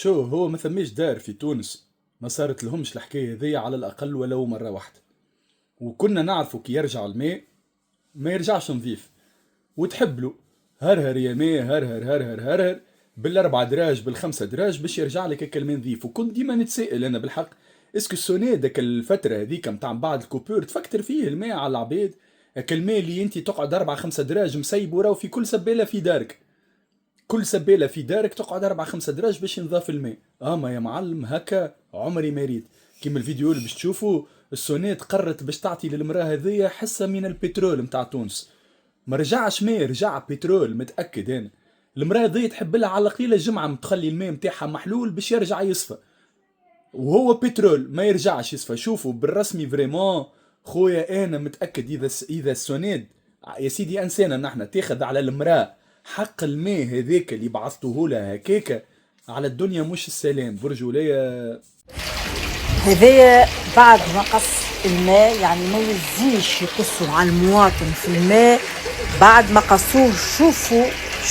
هو ما ثماش دار في تونس ما صارت لهمش الحكاية ذي على الأقل ولو مرة واحدة. وكنا نعرفوا كي يرجع الماء ما يرجعش نظيف، وتحب له هرهر يا ماء هرهر هرهر هرهر بالاربع دراج بالخمسة دراج باش يرجع لك هكا الماء نظيف. وكنت ديما نتسائل انا بالحق، اسكو السوني داك الفترة هذيك متاع من بعد الكوبور تفكتر فيه الماء على العباد؟ هكا الماء اللي انت تقعد اربع خمسة دراج مسيب وراه في كل سبالة في دارك، كل سبالة في دارك تقعد أربعة خمسة دراج باش ينضاف الماء. ما يا معلم هكا عمري ما ريت. كيما الفيديو اللي باش تشوفوا، السونيت قررت باش تعطي للمراه هذيا حصة من البترول متاع تونس. ما رجعش ماء، رجع بترول متأكد أنا. المراه هذيا تحب لها على القليلة جمعة متخلي الماء متاعها محلول باش يرجع يصفى، وهو بترول ما يرجعش يصفى. شوفوا بالرسمي فريمون خويا انا متاكد اذا السونيد يا سيدي انسانه نحن تاخذ على المراه حق الماء هذاك اللي بعثتوه لها هكاكا، على الدنيا مش السلام برجوليه. هذايا بعد ما قص الماء، يعني ما يزيش يقصوا على المواطن في الماء بعد ما قصوه.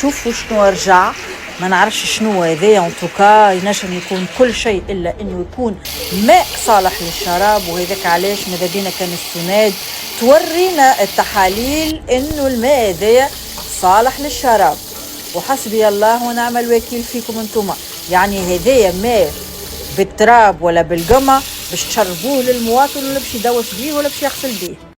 شوفوا شنو رجع، ما نعرفش شنو هذايا. انطوكا ينجم يكون كل شيء الا انه يكون ماء صالح للشراب، وهذاك علاش ماذا بينا كان السناد تورينا التحاليل انه الماء هذايا صالح للشراب. وحسبي الله ونعم الوكيل فيكم انتم. يعني هذايا ماء بالتراب ولا بالقمة باش تشربوه للمواطن، ولا باش يدوش بيه ولا باش يغسل بيه.